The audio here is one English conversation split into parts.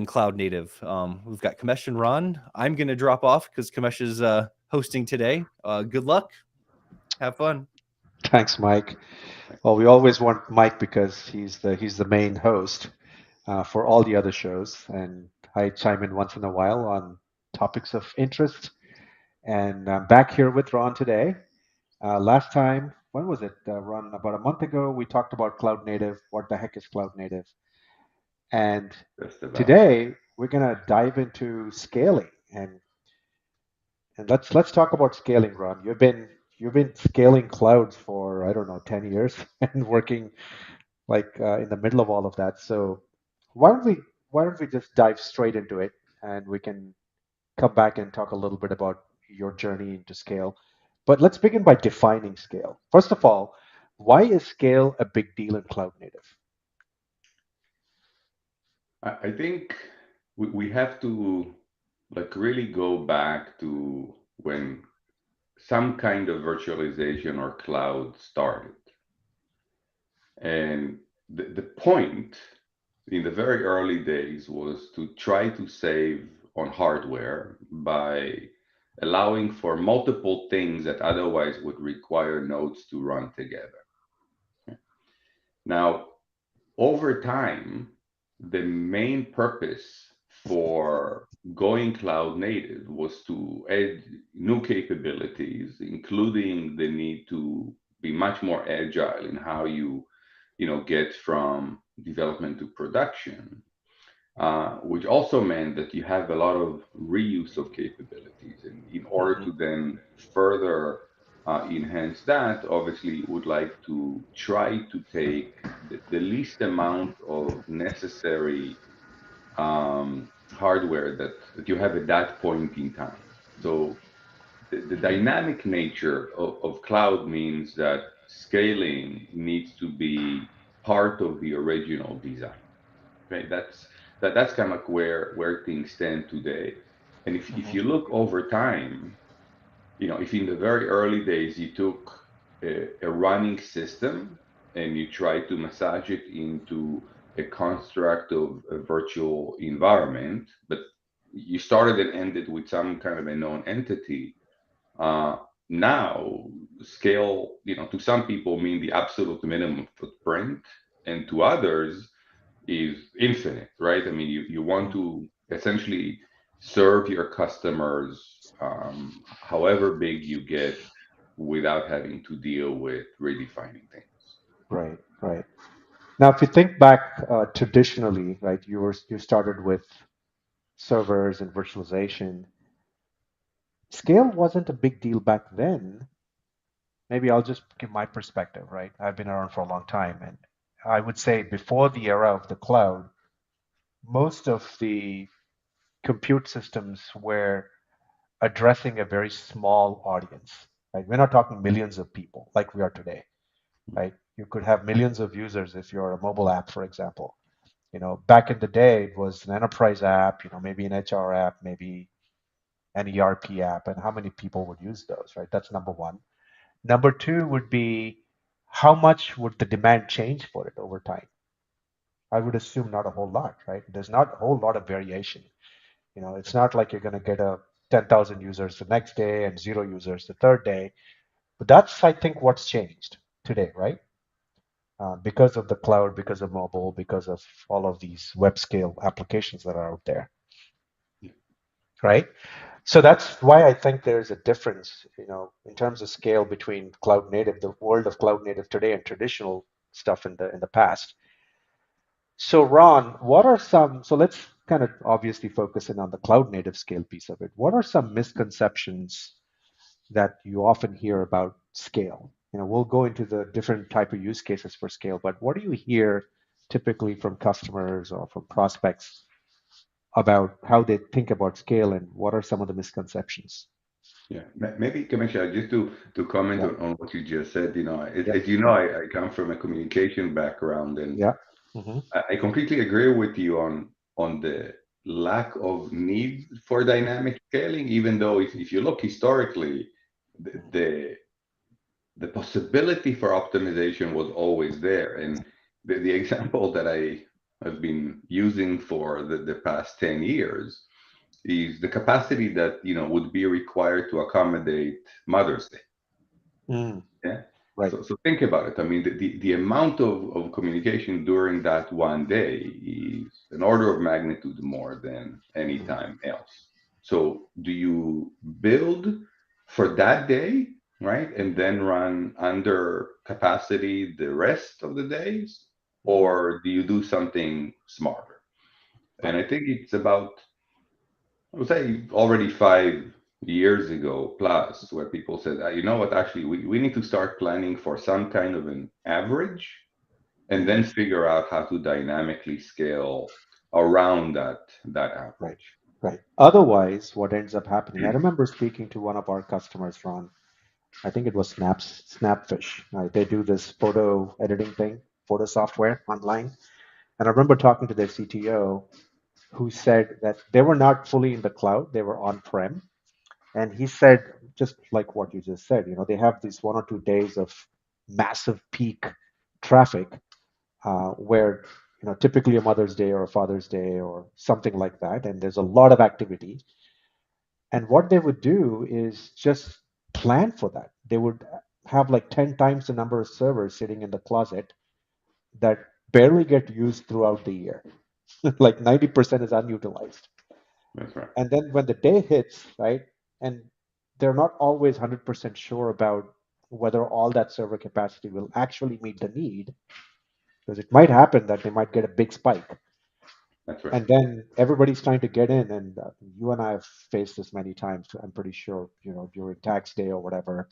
cloud native. We've got Kamesh and Ron. I'm going to drop off because Kamesh is hosting today. Good luck. Have fun. Thanks, Mike. Well, we always want Mike because he's the main host for all the other shows, and I chime in once in a while on topics of interest. And I'm back here with Ron today. Last time, when was it, Ron? About a month ago, we talked about cloud native. What the heck is cloud native? And Just about. today we're gonna dive into scaling, and let's talk about scaling, Ron. You've been scaling clouds for I don't know 10 years and working like in the middle of all of that. So why don't we why don't we just dive straight into it and we can come back and talk a little bit about your journey into scale. But let's begin by defining scale. First of all, why is scale a big deal in cloud native? I think we have to like really go back to when some kind of virtualization or cloud started. And the point in the very early days was to try to save on hardware by allowing for multiple things that otherwise would require nodes to run together. Now, over time, the main purpose for going cloud native was to add new capabilities, including the need to be much more agile in how you get from development to production, which also meant that you have a lot of reuse of capabilities. And in order Hmm. to then further enhance that, obviously, you would like to try to take the least amount of necessary hardware that you have at that point in time. So the dynamic nature of cloud means that scaling needs to be part of the original design. Right? That's kind of like where things stand today. And if Hmm. you look over time, if in the very early days you took a running system and you try to massage it into a construct of a virtual environment, but you started and ended with some kind of a known entity. Uh, Now, scale, to some people mean the absolute minimum footprint, and to others is infinite, right? I mean, you want Hmm. to essentially serve your customers however big you get without having to deal with redefining things. Right, right. Now, if you think back traditionally, right, you started with servers and virtualization. Scale wasn't a big deal back then. Maybe I'll just give my perspective, right? I've been around for a long time, and I would say before the era of the cloud, most of the compute systems were addressing a very small audience. Right? We're not talking millions of people like we are today, right? You could have millions of users if you're a mobile app, for example. Back in the day, it was an enterprise app, maybe an HR app, maybe an ERP app, and how many people would use those, right? That's number one. Number two would be how much would the demand change for it over time? I would assume not a whole lot, right? There's not a whole lot of variation. It's not like you're going to get a 10,000 users the next day and zero users the third day. But that's, I think, what's changed today, right? Because of the cloud, because of mobile, because of all of these web scale applications that are out there, right? So that's why I think there's a difference, in terms of scale between cloud native, the world of cloud native today, and traditional stuff in the past. So Ron, what are some, so let's kind of obviously focus in on the cloud native scale piece of it. What are some misconceptions that you often hear about scale? We'll go into the different type of use cases for scale, but what do you hear typically from customers or from prospects about how they think about scale, and what are some of the misconceptions? Yeah, maybe Commissioner, just to comment Yeah, on what you just said, yeah, as you know, I come from a communication background, and yeah. Hmm. I completely agree with you on the lack of need for dynamic scaling, even though if you look historically, the, the the possibility for optimization was always there. And the example that I has been using for the past 10 years is the capacity that would be required to accommodate Mother's Day. Mm, Yeah. right. So think about it. I mean, the amount of communication during that one day is an order of magnitude more than any Mm, time else. So do you build for that day, right? And then run under capacity the rest of the days? mm, Or do you do something smarter? And right. I think it's about, I would say, already 5 years ago plus, where people said, you know what, actually, we need to start planning for some kind of an average and then Mm, figure out how to dynamically scale around that right. average. Right. Otherwise, what ends up happening, I remember speaking to one of our customers, Ron. I think it was Snapfish. Right? They do this photo editing thing, photo software online. And I remember talking to their CTO who said that they were not fully in the cloud, they were on-prem. And he said, just like what you just said, they have these 1 or 2 days of massive peak traffic where, typically a Mother's Day or a Father's Day or something like that. And there's a lot of activity. And what they would do is just plan for that. They would have like 10 times the number of servers sitting in the closet that barely get used throughout the year. Like 90% is unutilized. That's right. And then when the day hits, right, and they're not always 100% sure about whether all that server capacity will actually meet the need, because it might happen that they might get a big spike. That's right. And then everybody's trying to get in, and you and I have faced this many times. I'm pretty sure, during tax day or whatever,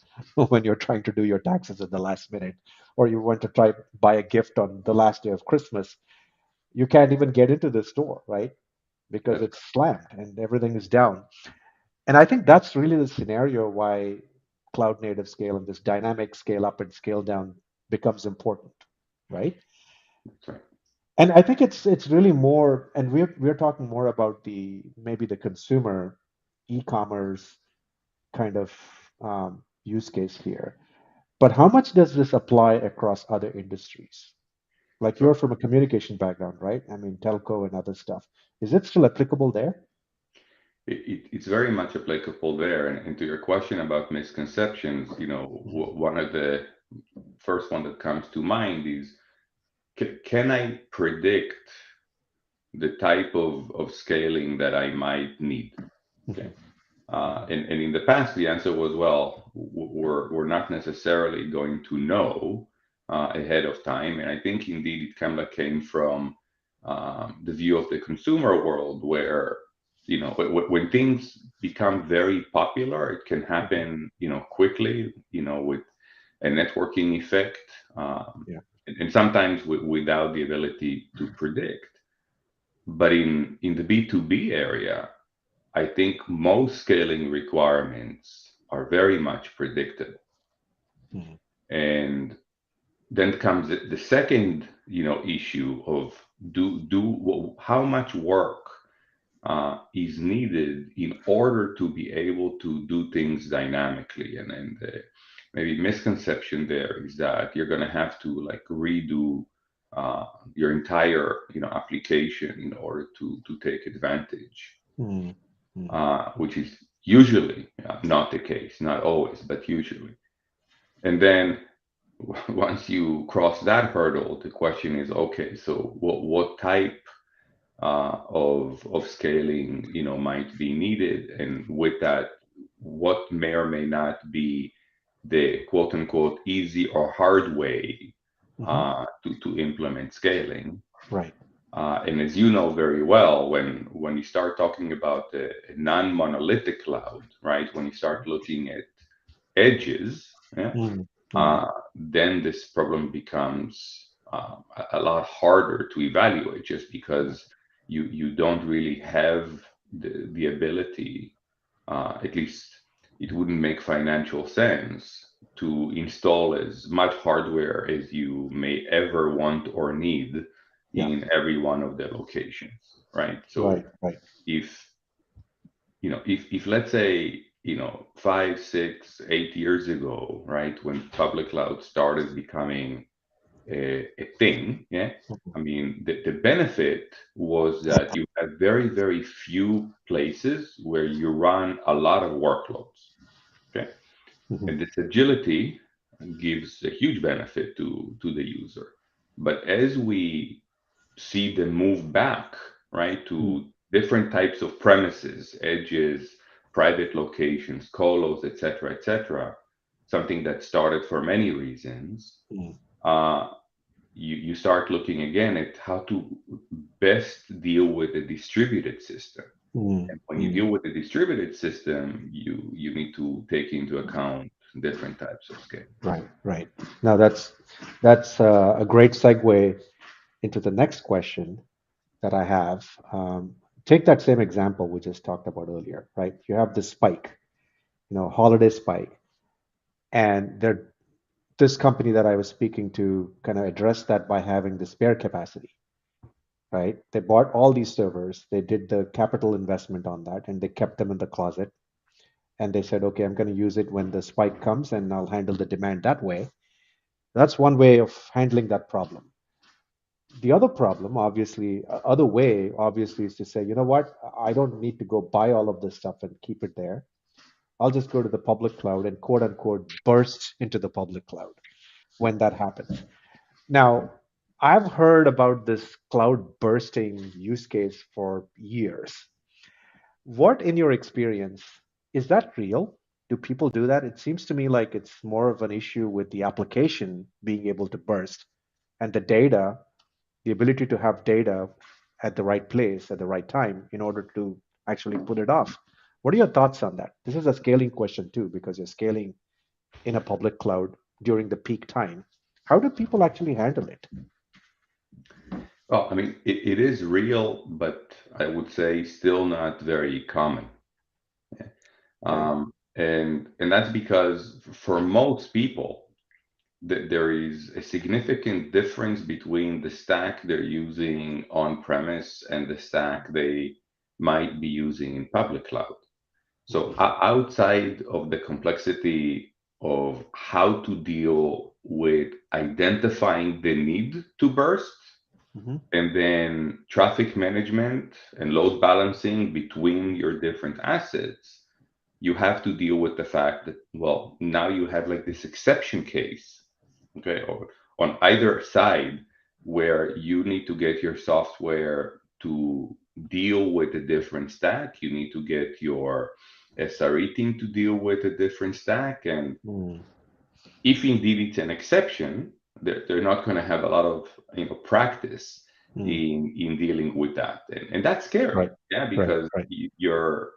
when you're trying to do your taxes at the last minute, or you want to try buy a gift on the last day of Christmas, you can't even get into the store, right? Because That's it's slammed and everything is down. And I think that's really the scenario why cloud native scale and this dynamic scale up and scale down becomes important, right? that's right. And I think it's really more, and we're talking more about the maybe the consumer e-commerce kind of use case here. But how much does this apply across other industries? Like So you're from a communication background, right? I mean, telco and other stuff. Is it still applicable there? it's very much applicable there. And to your question about misconceptions, Mhm. one of the first one that comes to mind is, can I predict the type of scaling that I might need? Okay. Mhm. And in the past, the answer was, well, we're not necessarily going to know ahead of time. And I think indeed it kind of came from the view of the consumer world where, when things become very popular, it can Mhm. happen, quickly, with a networking effect, Yeah. and sometimes without the ability to predict. But in the B2B area, I think most scaling requirements are very much predictable. Mhm. And then comes the second, issue of how much work is needed in order to be able to do things dynamically. And maybe misconception there is that you're going to have to like redo uh, your entire, application in order to take advantage, Mhm. Mhm. which is usually not the case, not always, but usually. And then once you cross that hurdle, the question is, okay, so what type of scaling, might be needed, and with that, what may or may not be the quote unquote easy or hard way Mhm. to implement scaling. Right. And as you know very well, when you start talking about a non-monolithic cloud, right? When you start looking at edges, yeah, Mhm. Mhm. then this problem becomes a lot harder to evaluate, just because you don't really have the ability, at least it wouldn't make financial sense to install as much hardware as you may ever want or need Yeah. in every one of the locations, right? Right. So Right. if if let's say 5, 6, 8 years ago, right, when public cloud started becoming a thing. Yeah, I mean, the benefit was that you have very, very few places where you run a lot of workloads. Okay, and this agility gives a huge benefit to the user. But as we see the move back, right, to different types of premises, edges, private locations, colos, etc., something that started for many reasons. Uh, you start looking again at how to best deal with a distributed system. And when you deal with a distributed system, you need to take into account different types of scale. Right, right. Now that's a great segue into the next question that I have. Take that same example we just talked about earlier, right? You have this spike, holiday spike, and this company that I was speaking to kind of addressed that by having the spare capacity, right? They bought all these servers, they did the capital investment on that, and they kept them in the closet. And they said, okay, I'm going to use it when the spike comes, and I'll handle the demand that way. That's one way of handling that problem. The other problem, obviously, other way, obviously, is to say, you know what, I don't need to go buy all of this stuff and keep it there. I'll just go to the public cloud and quote unquote burst into the public cloud when that happens. Now, I've heard about this cloud bursting use case for years. What, in your experience, is that real? Do people do that? It seems to me like it's more of an issue with the application being able to burst and the data, the ability to have data at the right place at the right time in order to actually put it off. What are your thoughts on that? This is a scaling question too, because you're scaling in a public cloud during the peak time. How do people actually handle it? Well, I mean, it is real, but I would say still not very common. Okay. And that's because for most people, there is a significant difference between the stack they're using on premise and the stack they might be using in public cloud. So outside of the complexity of how to deal with identifying the need to burst, Mm-hmm. and then traffic management and load balancing between your different assets, you have to deal with the fact that, well, now you have like this exception case, okay, or on either side where you need to get your software to deal with a different stack. You need to get your SRE team to deal with a different stack. And Mm. if indeed it's an exception, they're not going to have a lot of practice Mm. in dealing with that, and that's scary, Right, yeah, right, because right. you're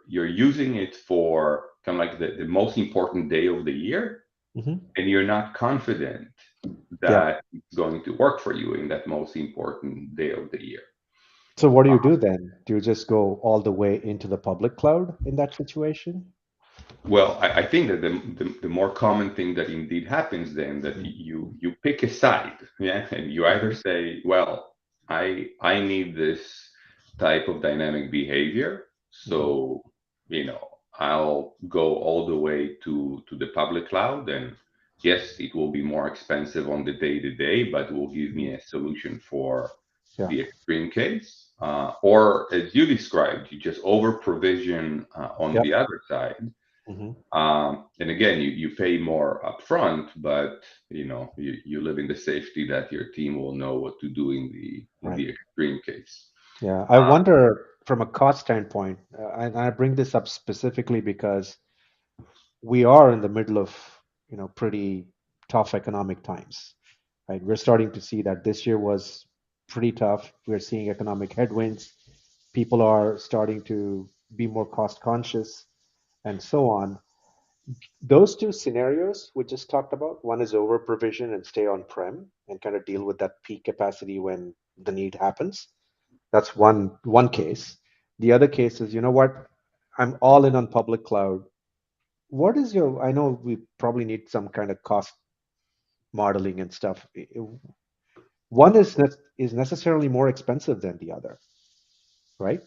using it for kind of like the most important day of the year, Mm-hmm. and you're not confident Yeah. that it's going to work for you in that most important day of the year. So what do you do then? Do you just go all the way into the public cloud in that situation? Well, I think that the more common thing that indeed happens then that you pick a side, yeah, and you either Mm-hmm. say, well, I need this type of dynamic behavior, Mm-hmm. so I'll go all the way to the public cloud, and yes, it will be more expensive on the day to day, but will give Mm-hmm. me a solution for Yeah. the extreme case. Or as you described, you just over provision on Yep. the other side, Mm-hmm. and again, you pay more upfront, but you live in the safety that your team will know what to do in Right. the extreme case. Yeah. I wonder from a cost standpoint, and I bring this up specifically because we are in the middle of, pretty tough economic times, right? We're starting to see that this year was pretty tough. We're seeing economic headwinds. People are starting to be more cost conscious and so on. Those two scenarios we just talked about, one is over provision and stay on prem and kind of deal with that peak capacity when the need happens. That's one case. The other case is, you know what? I'm all in on public cloud. What is your, I know we probably need some kind of cost modeling and stuff. One is necessarily more expensive than the other, right?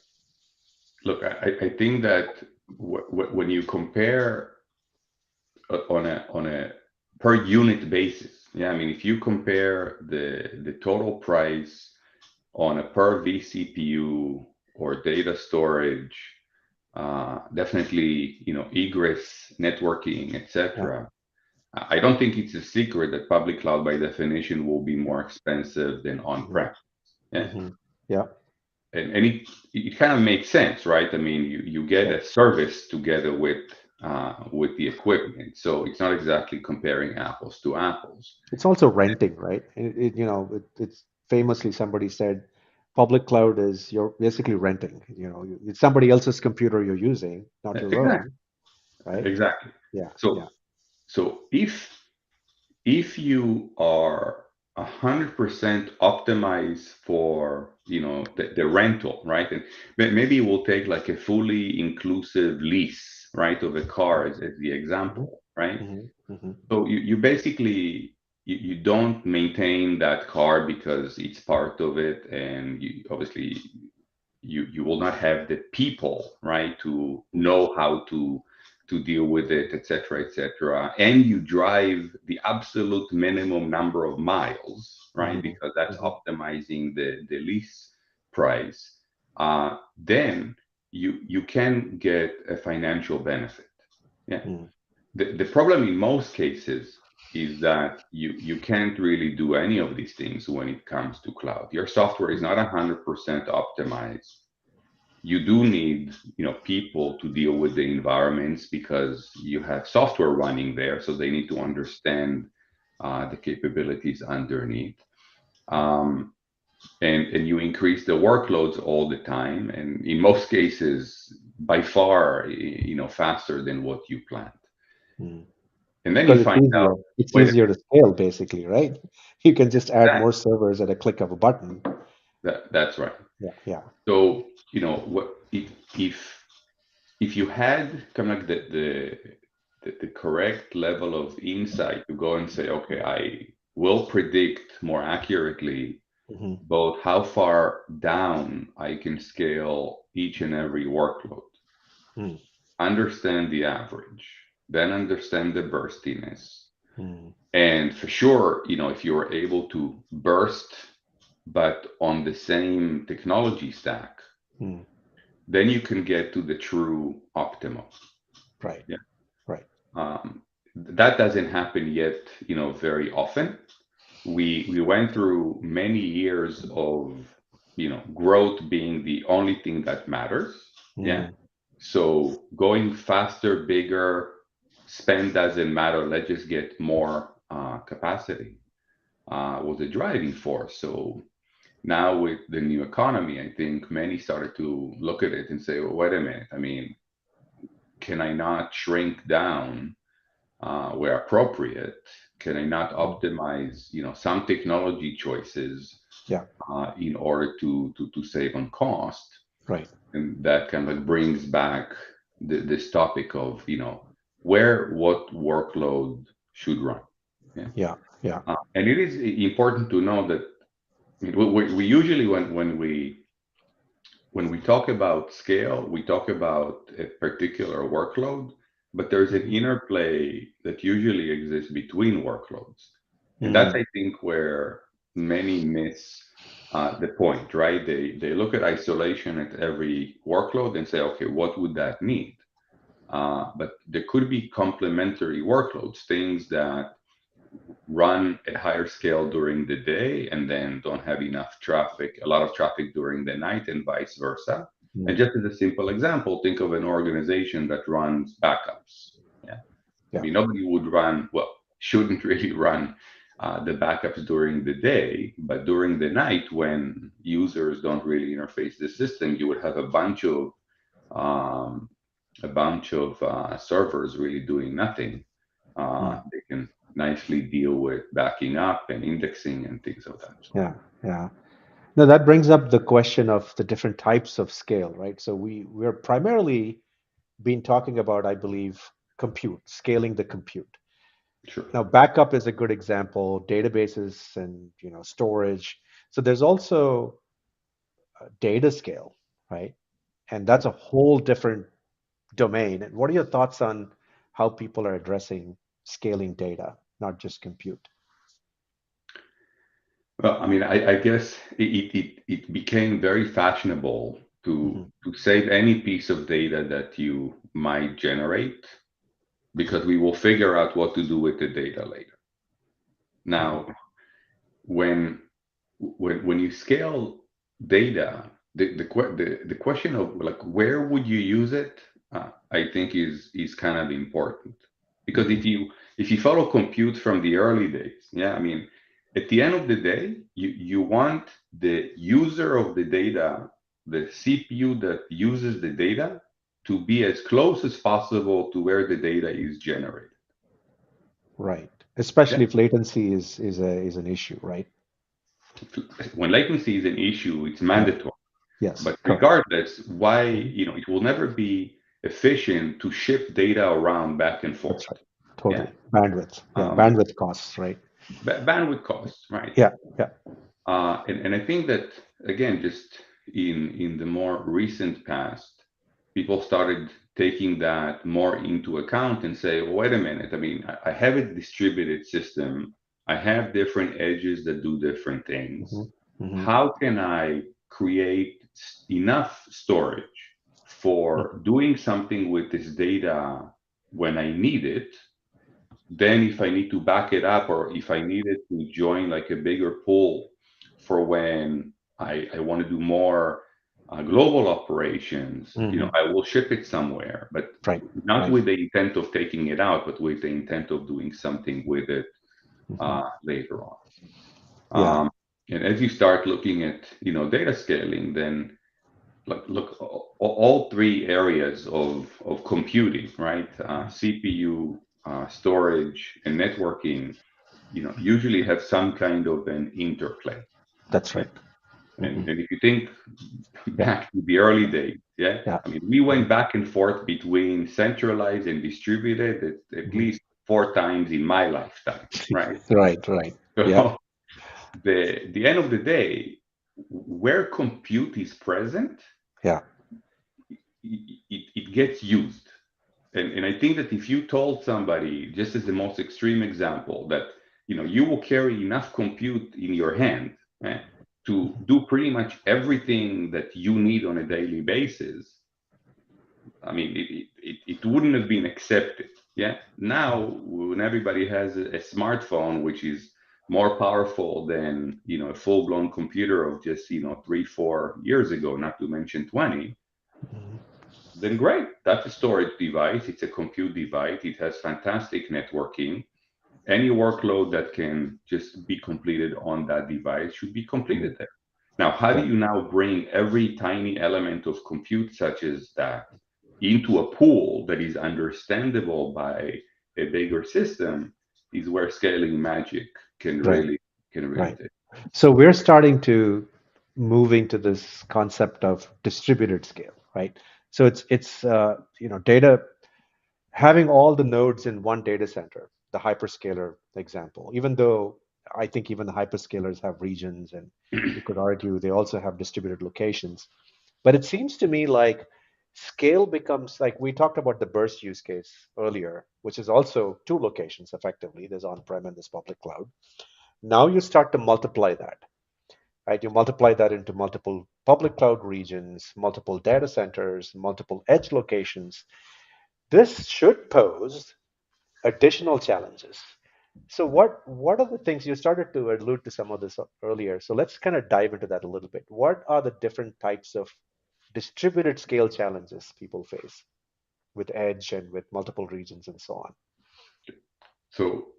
Look, I think that when you compare on a per unit basis, Yeah, I mean, if you compare the total price on a per vCPU or data storage, definitely, egress, networking, Yeah. etc. I don't think it's a secret that public cloud by definition will be more expensive than Hmm. on-prem. Yeah. Hmm. Yeah. And it kind of makes sense, right? I mean, you get Yeah. a service together with the equipment. So it's not exactly comparing apples to apples. It's also renting, right? It's famously somebody said, public cloud is you're basically renting. It's somebody else's computer you're using, not your Exactly. own, right? Exactly. Yeah. So Yeah. so if you are 100% optimized for the rental, right? And maybe we'll take like a fully inclusive lease, right, of a car as the Hmm. example, right? Hmm. Hmm. So you basically you don't maintain that car because it's part of it, and you obviously you will not have the people, right, to know how to deal with it, etc., etc. And you drive the absolute minimum number of miles, right, Hmm. because that's Hmm. optimizing the lease price. Then you can get a financial benefit. Yeah. Hmm. The problem in most cases is that you can't really do any of these things when it comes to cloud. Your software is not 100% optimized. You do need people to deal with the environments because you have software running there, so they need to understand the capabilities underneath. Um, and you increase the workloads all the time, and in most cases, by far, faster than what you planned. Hmm. And then you Because it's find out, easier. It's wait a easier to scale, basically, right? You can just add minute, more servers at a click of a button. that's right. Yeah. Yeah. So, what if you had kind of like the correct level of insight to go and say, okay, I will predict more accurately Hmm. both how far down I can scale each and every workload, Hmm. understand the average, then understand the burstiness. Hmm. And for sure, if you were able to burst, but on the same technology stack, Hmm. then you can get to the true optimum. Right. Yeah. Right. That doesn't happen yet, very often. We went through many years of, growth being the only thing that matters. Yeah. Hmm. So going faster, bigger, spend doesn't matter. Let's just get more capacity was a driving force. So now with the new economy, I think many started to look at it and say, well, wait a minute. I mean, can I not shrink down where appropriate? Can I not Hmm. optimize, some technology choices Yeah. in order to save on cost? Right. And that kind of like brings back this topic of, where what workload should run. Yeah. Yeah. Yeah. And it is important to know that I mean, we usually when we talk about scale, we talk about a particular workload, but there's an Hmm. interplay that usually exists between workloads. And that's, Hmm. I think, where many miss the point, right? They look at isolation at every workload and say, okay, what would that need? But there could be complementary workloads, things that run at higher scale during the day and then don't have enough traffic, a lot of traffic during the night, and vice versa. And Hmm. just as a simple example, think of an organization that runs backups. Yeah. I Yeah. mean, nobody would run, well, shouldn't really run the backups during the day, but during the night when users don't really interface the system, you would have um, a bunch of servers really doing nothing. Hmm. They can nicely deal with backing up and indexing and things of that sort. Yeah. Yeah. Now that brings up the question of the different types of scale, right? So we're primarily been talking about, I believe, compute, scaling the compute. Sure. Now, backup is a good example, databases and storage. So there's also data scale, right? And Yeah. that's a whole different domain. And what are your thoughts on how people are addressing scaling data, not just compute? Well, I mean, I guess it became very fashionable to save any piece of data that you might generate because we will figure out what to do with the data later. Now, when you scale data, the question of like where would you use it, I think is kind of important because if you follow compute from the early days, yeah, I mean, at the end of the day, you want the user of the data, the CPU that uses the data, to be as close as possible to where the data is generated. Right. Especially Yeah. if latency is an issue, right? When latency is an issue, it's Yeah. mandatory. Yes. But Correct. regardless, why, it will never be efficient to ship data around back and forth. That's right. Yeah. Totally. Bandwidth. Yeah. Um, Bandwidth costs, right? Bandwidth costs, right? Yeah. Yeah. And I think that again, just in the more recent past, people started taking that more into account and say, well, wait a minute. I mean, I have a distributed system. I have different edges that do different things. How can I create enough storage for doing something with this data when I need it? Then if I need to back it up or if I needed to join like a bigger pool for when I want to do more global operations, I will ship it somewhere, but Right. not Right. with the intent of taking it out, but with the intent of doing something with it later on. Yeah. And as you start looking at, data scaling, then look all three areas of computing, right? CPU, storage, and networking, usually have some kind of an interplay. That's Yeah. right. And if you think Yeah. back to the early days, yeah, Yeah. I mean, we went back and forth between centralized and distributed at least 4 times in my lifetime, right? Right. Right. Yeah. So the end of the day, where compute is present, Yeah. it gets used. And I think that if you told somebody, just as the most extreme example, that you will carry enough compute in your hand, to do pretty much everything that you need on a daily basis, I mean, it wouldn't have been accepted. Yeah. Now, when everybody has a smartphone, which is more powerful than a full-blown computer of just 3-4 years ago, not to mention 20, then great. That's a storage device. It's a compute device. It has fantastic networking. Any workload that can just be completed on that device should be completed there. Now, how do Right. you now bring every tiny element of compute such as that into a pool that is understandable by a bigger system is where scaling magic can Right. really Right. take. So we're starting to moving to this concept of distributed scale, right? So it's data having all the nodes in one data center, the hyperscaler example. Even though I think even the hyperscalers have regions, and you could argue they also have distributed locations. But it seems to me like scale becomes like we talked about the burst use case earlier, which is also two locations effectively. There's on-prem and there's public cloud. Now you start to multiply that, right? You multiply that into multiple public cloud regions, multiple data centers, multiple edge locations. This should pose additional challenges. So what are the things you started to allude to some of this earlier? So let's kind of dive into that a little bit. What are the different types of distributed scale challenges people face with edge and with multiple regions and so on? So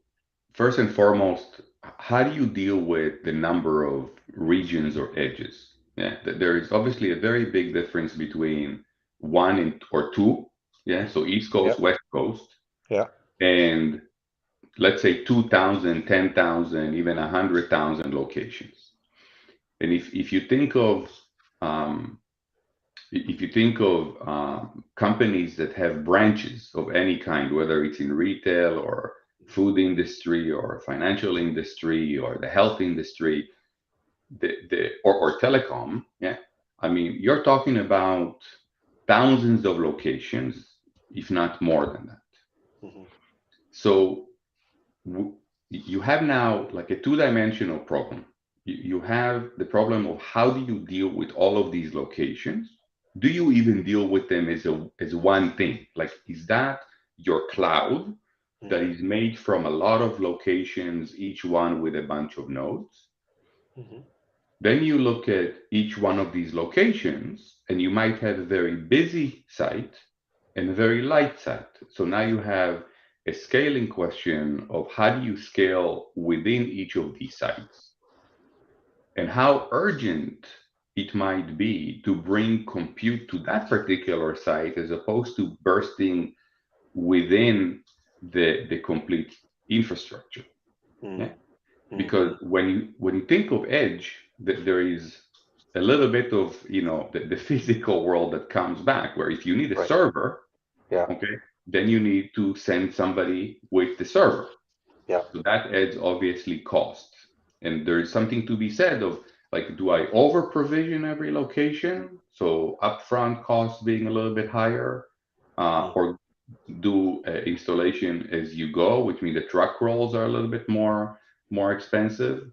first and foremost, how do you deal with the number of regions or edges? Yeah, there is obviously a very big difference between one or two. Yeah, so East Yeah, Coast, West Coast, yeah, and let's say 2,000, 10,000, even 100,000 locations. And if you think of um, companies that have branches of any kind, whether it's in retail or food industry or financial industry or the health industry, or telecom, yeah, I mean, you're talking about thousands of locations, if not more than that. hmm So you have now like a two-dimensional problem. you have the problem of how do you deal with all of these locations? Do you even deal with them as one thing? Like, is that your cloud that is made from a lot of locations, each one with a bunch of nodes? Mhm. Then you look at each one of these locations, and you might have a very busy site and a very light site. So now you have a scaling question of how do you scale within each of these sites, and how urgent it might be to bring compute to that particular site as opposed to bursting within the complete infrastructure. Yeah? Mhm. Because Mhm. when you think of edge, there is a little bit of the physical world that comes back, where if you need a Right. server, Yeah. okay, then you need to send somebody with the server. Yeah. So that adds obviously cost. And there's something to be said of, like, do I over provision every location? So upfront cost being a little bit higher, Mm. or do installation as you go, which means the truck rolls are a little bit more expensive.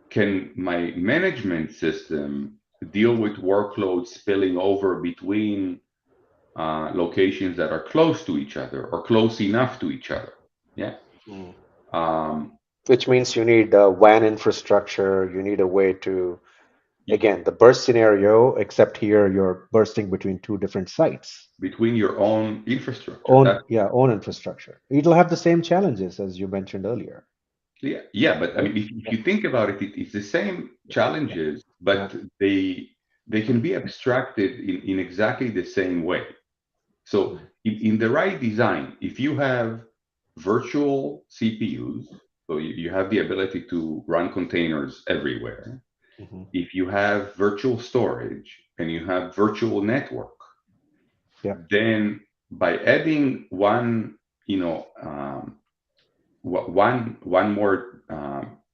Can my management system deal with workloads spilling over between locations that are close to each other or close enough to each other? Yeah. Mm. Um, Which means you need WAN infrastructure. You need a way to, you, again, the burst scenario, except here you're bursting between two different sites. between your own infrastructure. Own, That yeah, own infrastructure. It'll have the same challenges as you mentioned earlier, yeah, but I right? mean, if Yeah, you think about it, it's the same yeah, challenges, yeah. but they can be abstracted in exactly the same way. So Mm. in the right design, if you have virtual CPUs, so you have the ability to run containers everywhere. Mhm. If you have virtual storage and you have virtual network, Yeah. then by adding one, one more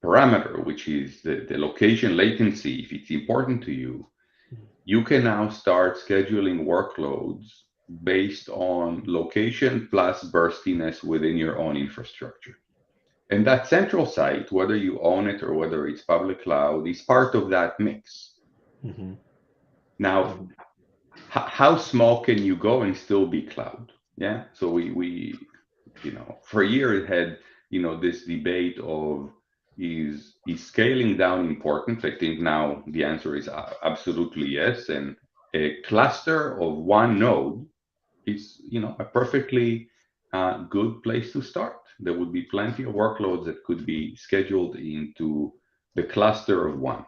parameter, which is the location latency, if it's important to you, you can now start scheduling workloads based on location plus burstiness within your own infrastructure. And that central site, whether you own it or whether it's public cloud, is part of that mix. Mhm. Now, Mhm. how small can you go and still be cloud? Yeah. So we for years had this debate of is scaling down important. I think now the answer is absolutely yes. And a cluster of one node is a perfectly good place to start. There would be plenty of workloads that could be scheduled into the cluster of one.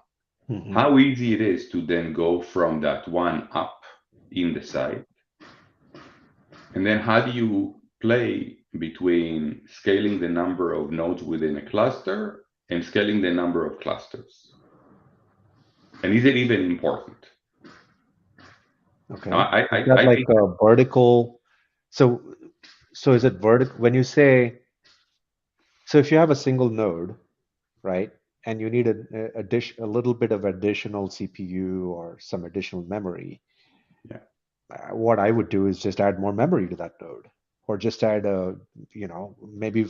Mhm. How easy it is to then go from that one up in the site, and then how do you play between scaling the number of nodes within a cluster and scaling the number of clusters? And is it even important? Now, Okay. Is that I like think, a vertical? So, so is it vertical when you say, so if you have a single node, right, and you need a little bit of additional CPU or some additional memory, yeah, what I would do is just add more memory to that node, or just add a, maybe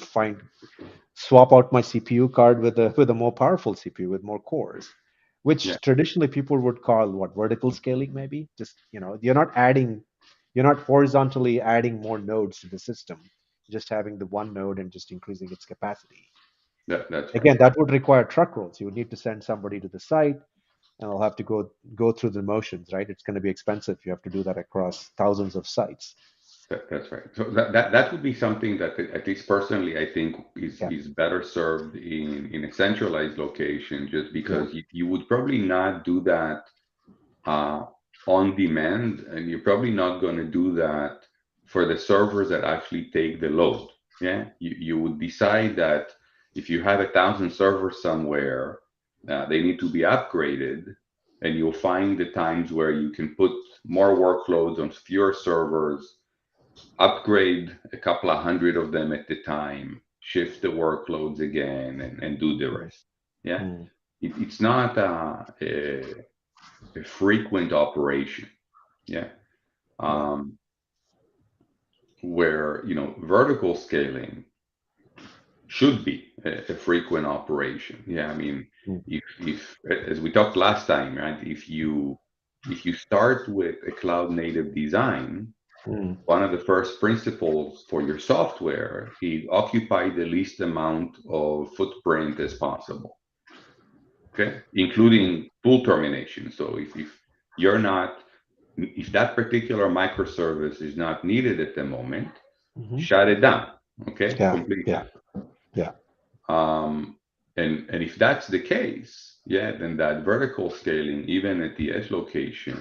swap out my CPU card with a more powerful CPU with more cores, yeah, which traditionally people would call what, vertical scaling, maybe. Just, you're not horizontally adding more nodes to the system, just having the one node and just increasing its capacity. that's right. Again, that would require truck rolls. You would need to send somebody to the site, and I'll have to go through the motions, right? It's going to be expensive. You have to do that across thousands of sites. That's right. So that would be something that, at least personally, I think Yeah, is better served in a centralized location, just yeah, because you would probably not do that uh, on demand, and you're probably not going to do that for the servers that actually take the load. Yeah, you would decide that if you have 1,000 servers somewhere, they need to be upgraded, and you'll find the times where you can put more workloads on fewer servers, upgrade a couple of hundred of them at the time, shift the workloads again, and do the rest. Yeah, mm, it's not a frequent operation. Yeah. yeah, Where vertical scaling, should be a frequent operation. Yeah, I mean, Mm. if as we talked last time, right? If you start with a cloud native design, Mm. one of the first principles for your software is occupy the least amount of footprint as possible. Okay, Mm. including full termination. So if you're not, if that particular microservice is not needed at the moment, Mhm. shut it down. Okay, Yeah, completely. yeah, yeah. And if that's the case, yeah, then that vertical scaling, even at the edge location,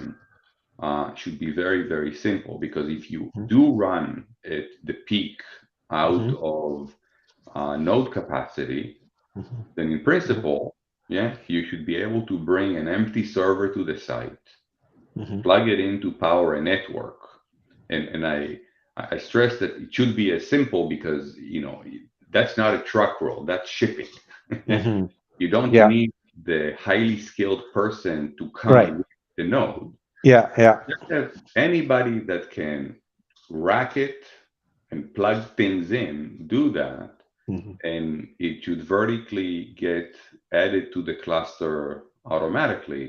should be very, very simple. Because if you Mhm. do run at the peak out Mhm. of node capacity, Mhm. then in Mhm. principle, yeah, you should be able to bring an empty server to the site, Mhm. plug it in to power a network. And I stress that it should be as simple because, that's not a truck roll, that's shipping. Mhm. You don't Yeah, need the highly skilled person to right. come with the node. Yeah, yeah. Just have anybody that can rack it and plug things in, do that, Mhm. and it should vertically get added to the cluster automatically,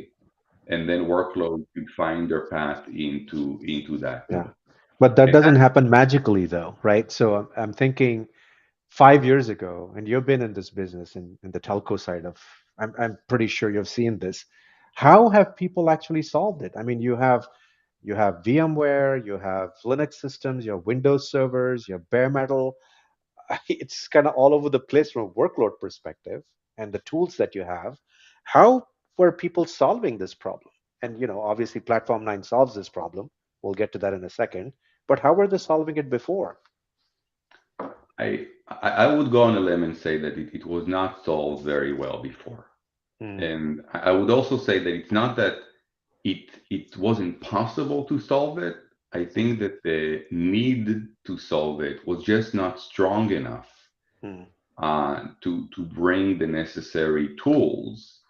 and then workloads should find their path into that Yeah. node. But that And doesn't happen magically though, right? So I'm thinking 5 years ago, and you've been in this business in the telco side of, I'm pretty sure you've seen this. How have people actually solved it? I mean, you have VMware, you have Linux systems, you have Windows servers, you have bare metal. It's kind of all over the place from a workload perspective and the tools that you have. How were people solving this problem? And obviously Platform 9 solves this problem. We'll get to that in a second. But how were they solving it before? I would go on a limb and say that it was not solved very well before. Mm, And I would also say that it's not that it wasn't possible to solve it. I think that the need to solve it was just not strong enough mm, to bring the necessary tools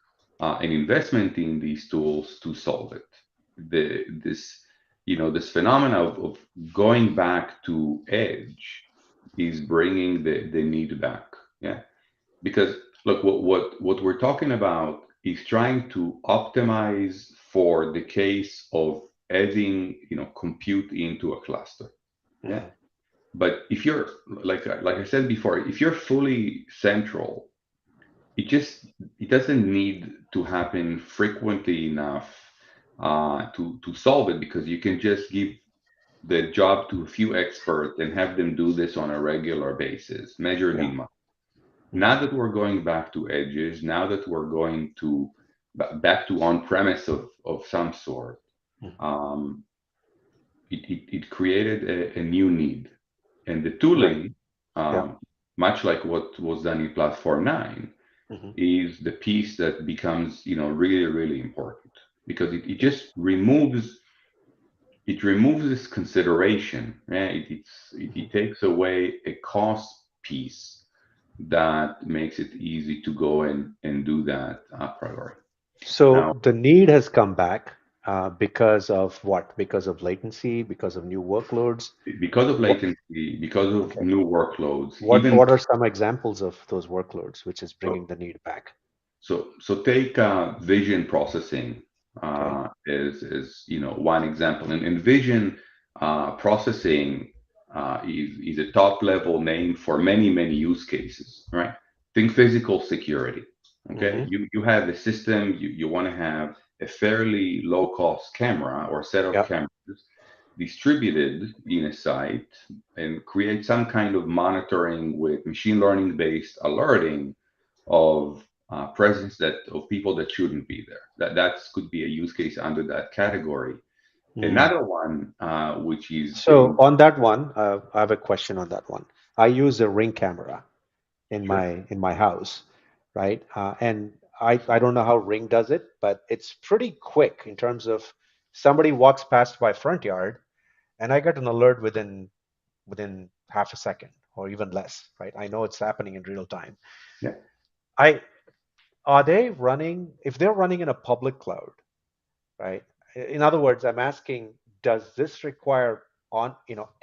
and investment in these tools to solve it. This phenomena of going back to edge is bringing the need back. Yeah, because look, what we're talking about is trying to optimize for the case of adding compute into a cluster. Yeah, mm, but if you're like I said before, if you're fully central, it just it doesn't need to happen frequently enough to solve it, because you can just give the job to a few experts and have them do this on a regular basis, measured yeah. in months. Mm, Now that we're going back to edges, now that we're going to back to on-premise of some sort, mm, um, it created a new need. And the right. tooling, Yeah. much like what was done in Platform 9, Hmm. is the piece that becomes really, really important, because it just removes this consideration, right? It takes away a cost piece that makes it easy to go and do that a priori. Now, So the need has come back because of what? Because of latency, because of new workloads. because of What? latency, because of Okay. new workloads, What even what are some examples of those workloads which is so, bringing the need back? so take vision processing Okay. as one example, and vision processing is a top level name for many use cases, right? Think physical security. Okay, Hmm. you have a system, you want to have a fairly low cost camera or set of Yeah. cameras distributed in a site, and create some kind of monitoring with machine learning based alerting of presence that of people that shouldn't be there. That could be a use case under that category. Mm. Another one, which is So getting on that one, I have a question on that one. I use a Ring camera in sure. my house, right? And I don't know how Ring does it, but it's pretty quick in terms of somebody walks past my front yard, and I get an alert within half a second or even less, right? I know it's happening in real time. Yeah. I Are they running, if they're running in a public cloud, right? In other words, I'm asking, does this require on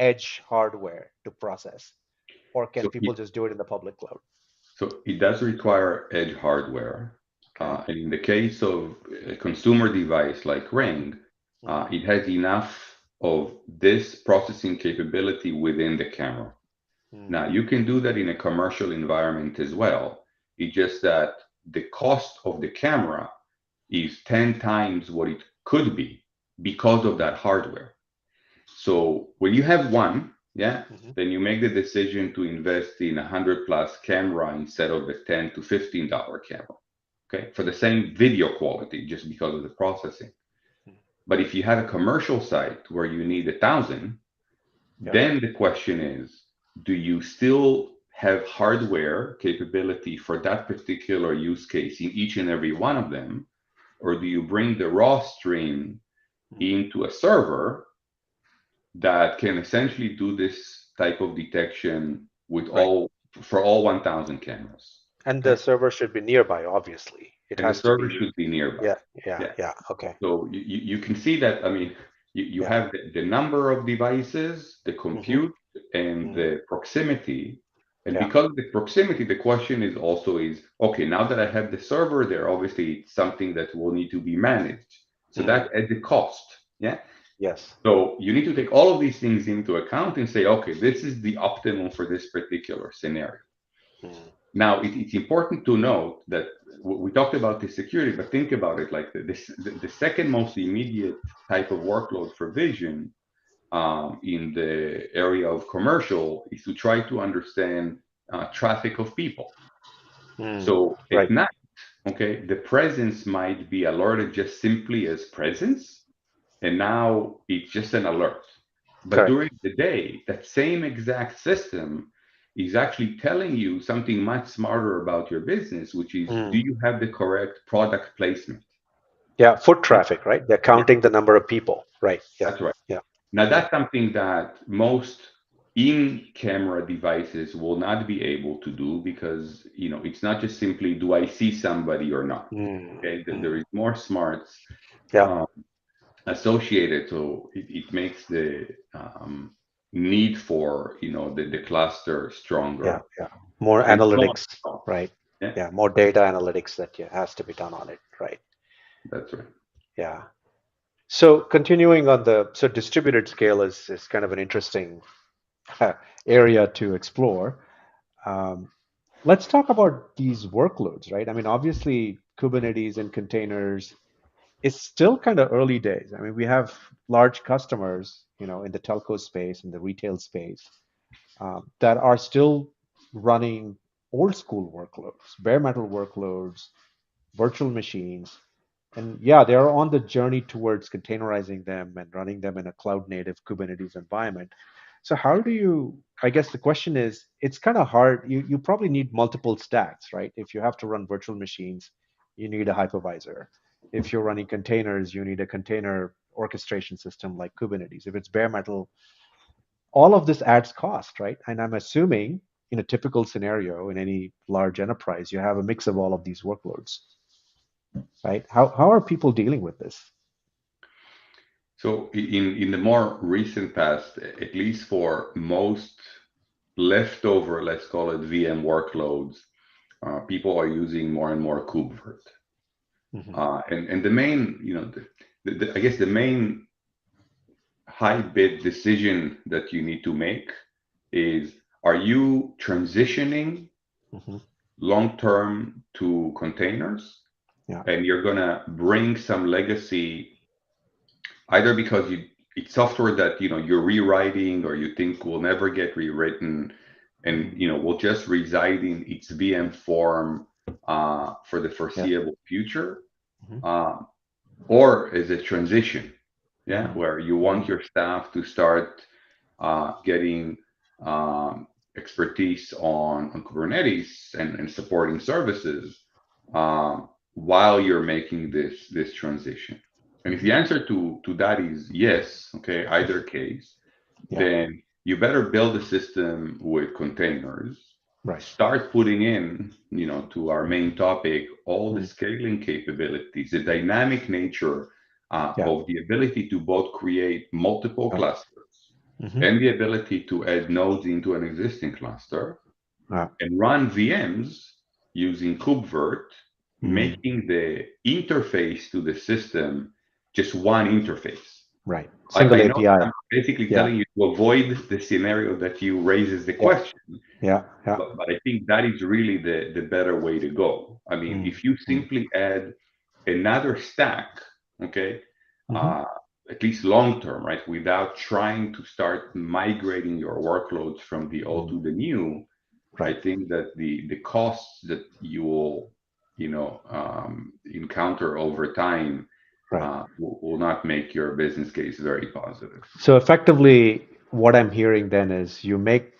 edge hardware to process, or can So people just do it in the public cloud? So it does require edge hardware. And in the case of a consumer device like Ring, it has enough of this processing capability within the camera. Now, you can do that in a commercial environment as well. It's just that the cost of the camera is 10 times what it could be because of that hardware. So when you have one, then you make the decision to invest in 100+ camera instead of a $10 to $15 camera, okay, for the same video quality, just because of the processing. But if you have a commercial site where you need 1,000, then the question is, do you still have hardware capability for that particular use case in each and every one of them? Or do you bring the raw stream into a server that can essentially do this type of detection with for all 1,000 cameras? And the server should be nearby, obviously. It And has the server to be. should be nearby. Yeah. Okay. So you can see that, I mean, you have the number of devices, the compute, and the proximity. And because of the proximity, the question is also okay, now that I have the server there, obviously it's something that will need to be managed. So that at the cost. Yes. So you need to take all of these things into account and say, okay, this is the optimum for this particular scenario. Now, it's important to note that we talked about the security, but think about it like this: the second most immediate type of workload for vision in the area of commercial is to try to understand traffic of people. So at night, okay, the presence might be alerted just simply as presence, and now it's just an alert. But during the day, that same exact system is actually telling you something much smarter about your business, which is, do you have the correct product placement? Yeah, foot traffic, right? They're counting the number of people, right? Yeah. That's right. Yeah. Now, that's something that most in-camera devices will not be able to do because, it's not just simply, do I see somebody or not? Okay, there is more smarts associated, so it makes the need for the cluster stronger. Yeah. More And analytics, so right? yeah, Yeah, more data analytics that has to be done on it, right? that's right. Yeah. So continuing on so distributed scale is kind of an interesting area to explore. Let's talk about these workloads, right? I mean, obviously, Kubernetes and containers is still kind of early days. I mean, we have large customers, in the telco space, in the retail space, that are still running old school workloads, bare metal workloads, virtual machines. And yeah, they're on the journey towards containerizing them and running them in a cloud native Kubernetes environment. So how do you, I guess the question is, it's kind of hard. You probably need multiple stacks, right? If you have to run virtual machines, you need a hypervisor. If you're running containers, you need a container orchestration system like Kubernetes. If it's bare metal, all of this adds cost, right? And I'm assuming in a typical scenario in any large enterprise, you have a mix of all of these workloads, right? How are people dealing with this? So in the more recent past, at least for most leftover, let's call it VM workloads, people are using more and more KubeVirt. And the main, I guess the main high bid decision that you need to make is, are you transitioning long term to containers? Yeah. And you're gonna bring some legacy, either because it's software that you're rewriting or you think will never get rewritten, and will just reside in its VM form for the foreseeable future, or is it transition, where you want your staff to start getting expertise on Kubernetes and supporting services while you're making this transition. And if the answer to that is yes, okay, either case, then you better build a system with containers. Right. Start putting in, to our main topic, all the scaling capabilities, the dynamic nature of the ability to both create multiple clusters and the ability to add nodes into an existing cluster. and run VMs using KubeVirt, Mm. making the interface to the system just one interface. Right. Single I know API. I'm basically Yeah. telling you to avoid the scenario that you raises the Yeah. question, Yeah. Yeah. but I think that is really the better way to go. I mean, Mm. if you Mm. simply add another stack, okay, Mm-hmm. uh, at least long term, right, without trying to start migrating your workloads from the old to the new, I Right. think that the costs that you will, encounter over time Right. will not make your business case very positive. So effectively, what I'm hearing then is you make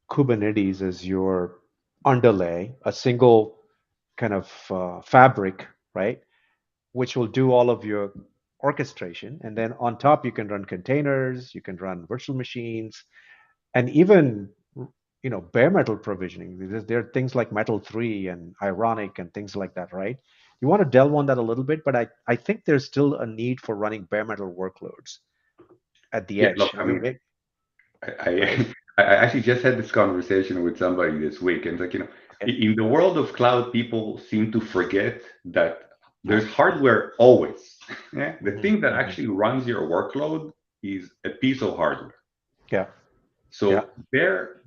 Kubernetes as your underlay, a single kind of fabric, right? Which will do all of your orchestration. And then on top, you can run containers, you can run virtual machines, and even bare metal provisioning. There are things like Metal 3 and Ironic and things like that, right? You want to delve on that a little bit, but I think there's still a need for running bare metal workloads at the Yeah, look, edge. I I mean, mean, I, right? I actually just had this conversation with somebody this week, and it's like, Okay. in the world of cloud, people seem to forget that Yeah. there's hardware always. Yeah? The Hmm. thing that Hmm. actually runs your workload is a piece of hardware. Yeah. Yeah. So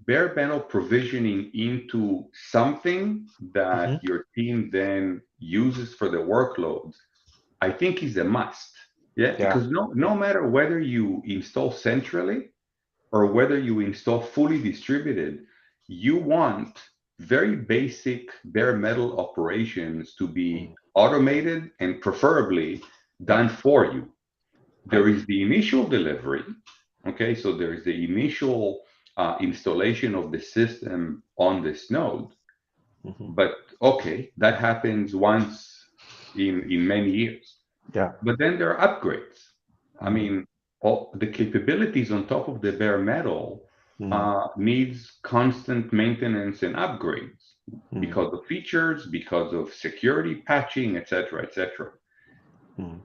bare metal provisioning into something that Hmm. your team then uses for the workloads, I think is a must. Yeah, Yeah. because no Yeah. matter whether you install centrally or whether you install fully distributed, you want very basic bare metal operations to be Mm. automated and preferably done for you. Right. There is the initial delivery, okay? So there is the initial installation of the system on this node, Hmm. but okay, that happens once in many years. Yeah. But then there are upgrades. I Mm. mean, all the capabilities on top of the bare metal Mm. needs constant maintenance and upgrades Mm. because of features, because of security patching, etc., etc. Mm.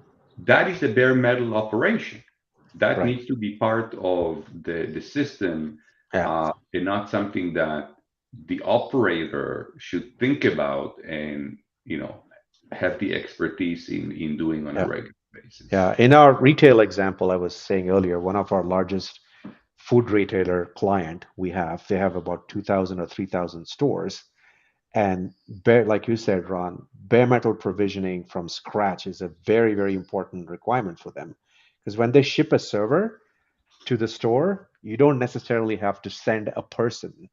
That is a bare metal operation. That Right. needs to be part of the system, Yeah. and not something that the operator should think about and have the expertise in doing on a Yeah. regular basis. Yeah. In our retail example, I was saying earlier, one of our largest food retailer client they have about 2,000 or 3,000 stores. And like you said, Ron, bare metal provisioning from scratch is a very, very important requirement for them. Because when they ship a server to the store, you don't necessarily have to send a person,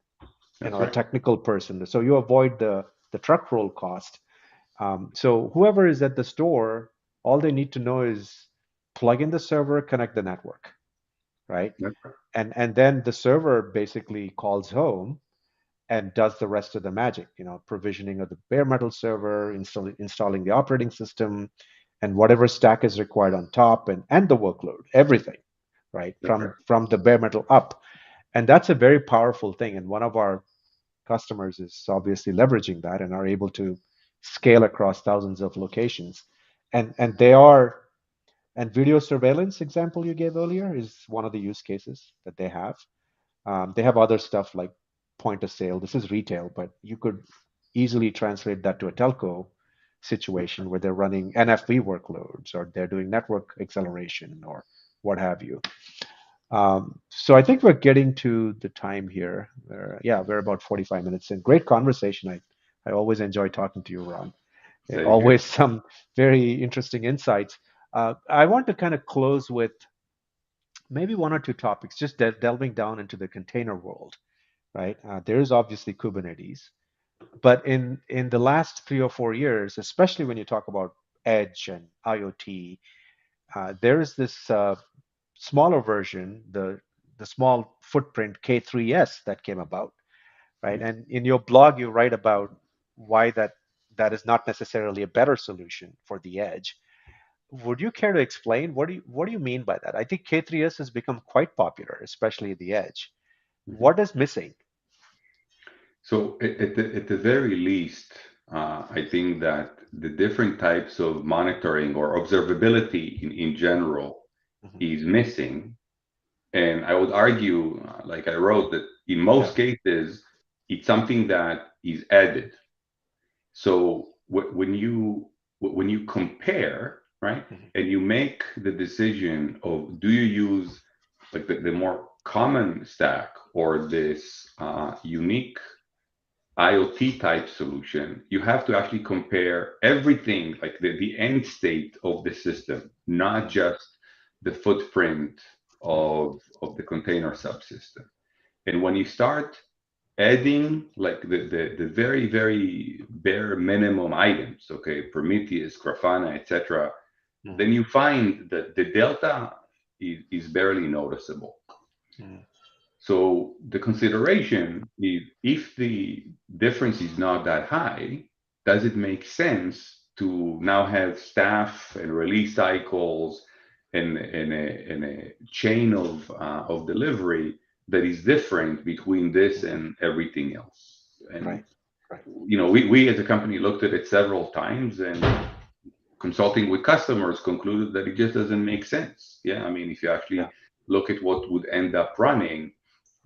That's a right. technical person. So you avoid the truck roll cost. So whoever is at the store, all they need to know is plug in the server, connect the network, right? That's right. And then the server basically calls home and does the rest of the magic, provisioning of the bare metal server, installing the operating system, and whatever stack is required on top, and the workload, everything, right? That's right. From the bare metal up. And that's a very powerful thing. And one of our customers is obviously leveraging that and are able to scale across thousands of locations. And they are, and video surveillance example you gave earlier is one of the use cases that they have. They have other stuff like point of sale. This is retail, but you could easily translate that to a telco situation where they're running NFV workloads or they're doing network acceleration or what have you. So I think we're getting to the time here. Yeah, we're about 45 minutes in. Great conversation. I always enjoy talking to you, Ron. Same here. Always some very interesting insights. I want to kind of close with maybe one or two topics, just delving down into the container world, right? There is obviously Kubernetes, but in the last 3 or 4 years, especially when you talk about edge and IoT, there is this smaller version, the small footprint K3s that came about, right? And in your blog, you write about why that is not necessarily a better solution for the edge. Would you care to explain what do you mean by that? I think K3s has become quite popular, especially the edge. Mhm. What is missing? So at the very least, I think that the different types of monitoring or observability in general Mhm. is missing. And I would argue, like I wrote, that in Yeah. most cases, it's something that is added. So when you compare, right, and you make the decision of do you use like the more common stack or this unique IoT type solution, you have to actually compare everything, like the end state of the system, not just the footprint of the container subsystem. And when you start adding like the very, very bare minimum items, okay, Prometheus, Grafana, etc., then you find that the delta is barely noticeable. So the consideration is if the difference is not that high, does it make sense to now have staff and release cycles and a chain of delivery that is different between this and everything else? And we as a company looked at it several times and consulting with customers concluded that it just doesn't make sense. Yeah, I mean, if you actually look at what would end up running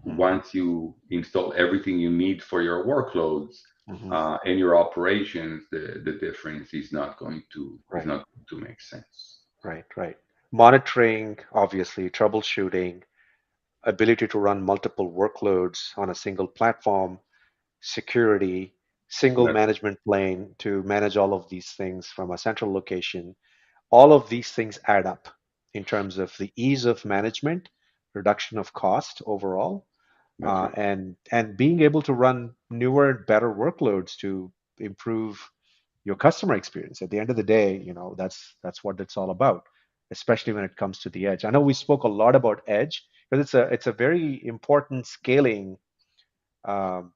once you install everything you need for your workloads and your operations, the difference is not going to make sense. Right. Monitoring, obviously, troubleshooting, ability to run multiple workloads on a single platform, security, single That's, management plane to manage all of these things from a central location. All of these things add up in terms of the ease of management, reduction of cost overall, that's right. and being able to run newer and better workloads to improve your customer experience. At the end of the day, that's what it's all about, especially when it comes to the edge. I know we spoke a lot about edge because it's a very important scaling um,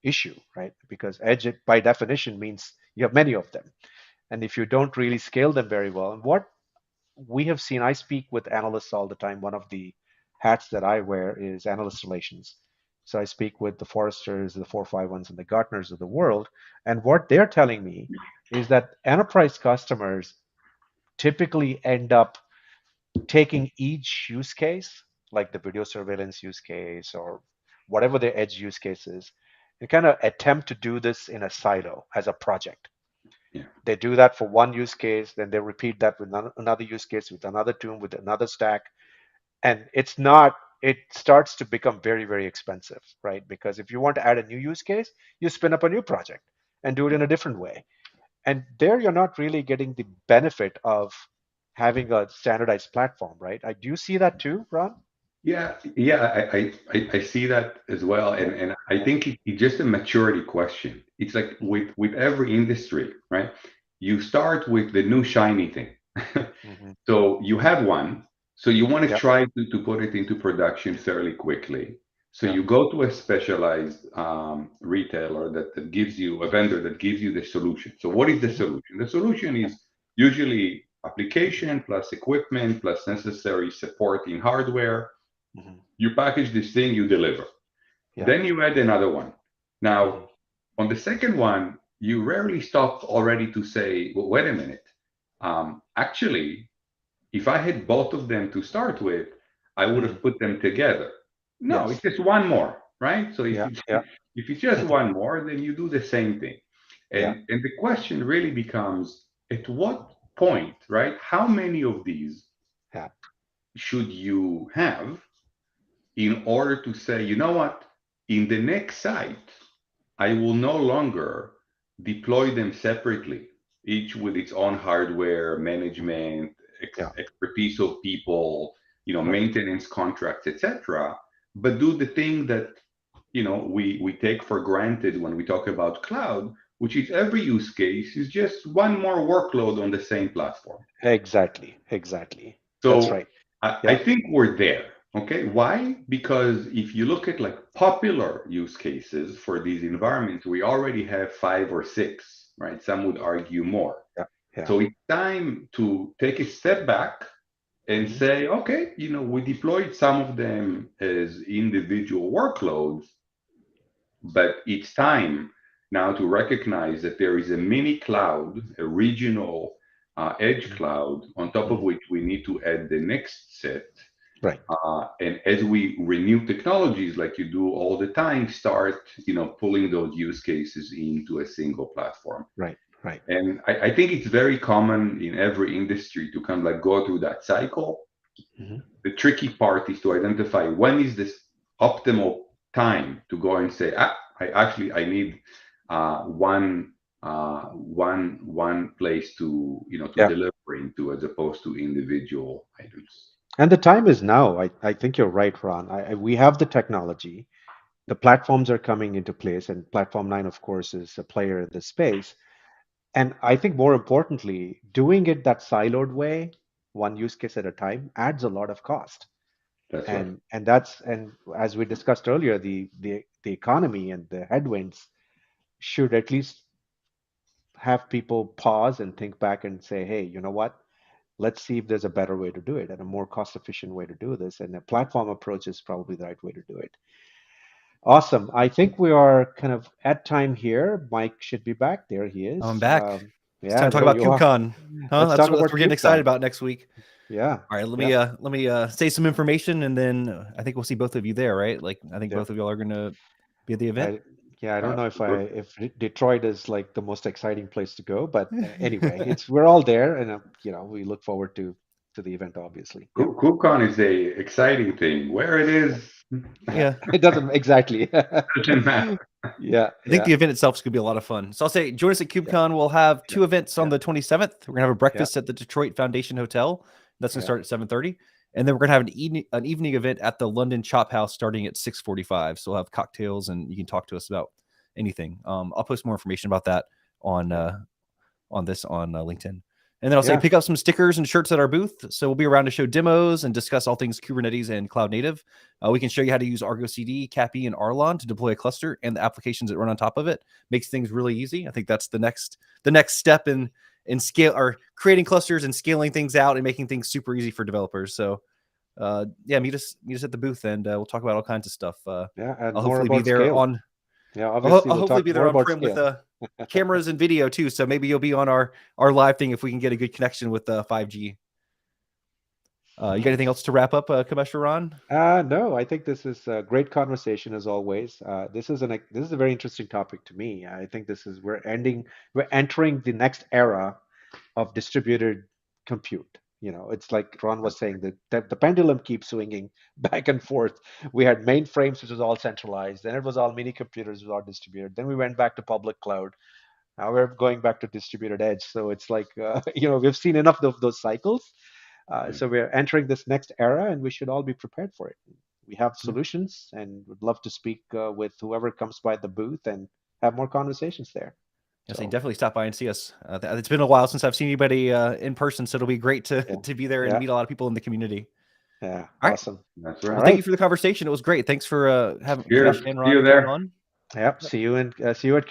issue, right? Because edge by definition means you have many of them, and if you don't really scale them very well, and what we have seen, I speak with analysts all the time. One of the hats that I wear is analyst relations. So I speak with the Forresters, the 451s, and the Gartners of the world. And what they're telling me is that enterprise customers typically end up taking each use case, like the video surveillance use case or whatever their edge use case is, and kind of attempt to do this in a silo as a project. Yeah. They do that for one use case, then they repeat that with another use case, with another tune, with another stack. And it starts to become very, very expensive, right? Because if you want to add a new use case, you spin up a new project and do it in a different way. And there you're not really getting the benefit of having a standardized platform, right? Do you see that too, Ron? Yeah, I see that as well, Yeah, and I yeah. think it's just a maturity question. It's like with every industry, right? You start with the new shiny thing. Hmm. So you have one, so you want to Yep, try to put it into production fairly quickly. So yep, you go to a specialized retailer that gives you a vendor that gives you the solution. So what is the hmm, solution? The solution yeah, is usually application plus equipment plus necessary support in hardware. hmm, You package this thing, you deliver. yeah, Then you add another one. Now, hmm, on the second one, you rarely stop already to say, well, wait a minute. Actually, if I had both of them to start with, I would hmm, have put them together. No, it's yes, just one more, right? So yeah, yeah, if it's just one more, then you do the same thing. yeah, And the question really becomes at what point, right? How many of these yeah, should you have in order to say, you know what, in the next site, I will no longer deploy them separately, each with its own hardware, management, yeah, expertise of people, right. maintenance contracts, etc. But do the thing that we take for granted when we talk about cloud, which is every use case is just one more workload on the same platform. Exactly. That's So right. I Yeah. think we're there. Okay. Why? Because if you look at like popular use cases for these environments, we already have 5 or 6, right? Some would argue more. Yeah. Yeah. So it's time to take a step back and Hmm. say, okay, we deployed some of them as individual workloads, but it's time now to recognize that there is a mini cloud, a regional edge cloud, on top of which we need to add the next set. Right. And as we renew technologies, like you do all the time, start pulling those use cases into a single platform. Right. Right. And I think it's very common in every industry to kind of like go through that cycle. Mm-hmm. The tricky part is to identify when is this optimal time to go and say, I need one place to deliver into, as opposed to individual items. And the time is now. I think you're right, Ron. We have the technology. The platforms are coming into place, and Platform9, of course, is a player in this space. And I think more importantly, doing it that siloed way, one use case at a time, adds a lot of cost. That's right. And as we discussed earlier, the economy and the headwinds should at least have people pause and think back and say, hey, you know what? Let's see if there's a better way to do it and a more cost efficient way to do this. And a platform approach is probably the right way to do it. Awesome. I think we are kind of at time here. Mike should be back. There he is. I'm back. It's Yeah, time to talk there about you are. KubeCon. Huh? Let's talk That's about what we're getting excited KubeCon. about next week. Yeah. All right. Let me say some information, and then I think we'll see both of you there, right? Like, I think both of y'all are going to be at the event. I don't know if Detroit is like the most exciting place to go, but anyway, we're all there, and we look forward to the event, obviously. KubeCon is a exciting thing. Where it is, Yeah, it doesn't exactly. doesn't matter. Yeah, I think the event itself is going to be a lot of fun. So I'll say, join us at KubeCon. We'll have two events on the 27th. We're going to have a breakfast at the Detroit Foundation Hotel. That's going to start at 7:30. And then we're going to have an evening event at the London Chop House starting at 6:45. So we'll have cocktails, and you can talk to us about anything. I'll post more information about that on LinkedIn. And then I'll say pick up some stickers and shirts at our booth. So we'll be around to show demos and discuss all things Kubernetes and cloud native. We can show you how to use Argo CD, CAPI, and Arlon to deploy a cluster and the applications that run on top of it. Makes things really easy. I think that's the next step in scale, or creating clusters and scaling things out and making things super easy for developers. So meet us at the booth, and we'll talk about all kinds of stuff. And I'll hopefully be there scale. on. Yeah, obviously I'll we'll hopefully talk be there on prem with cameras and video too. So maybe you'll be on our live thing if we can get a good connection with 5G. You got anything else to wrap up, Kamesh or Ron? No, I think this is a great conversation as always. This is a very interesting topic to me. I think we're entering the next era of distributed compute. It's like Ron was saying, that the pendulum keeps swinging back and forth. We had mainframes, which was all centralized. Then it was all mini computers, which was all distributed. Then we went back to public cloud. Now we're going back to distributed edge. So it's like, we've seen enough of those cycles. So we're entering this next era, and we should all be prepared for it. We have solutions, and would love to speak with whoever comes by the booth and have more conversations there. Yes, so definitely stop by and see us. It's been a while since I've seen anybody in person, so it'll be great to be there and meet a lot of people in the community. Yeah, all awesome. Right. That's right. Well, thank you for the conversation. It was great. Thanks for having Kamesh and Ron on. Yep. See you at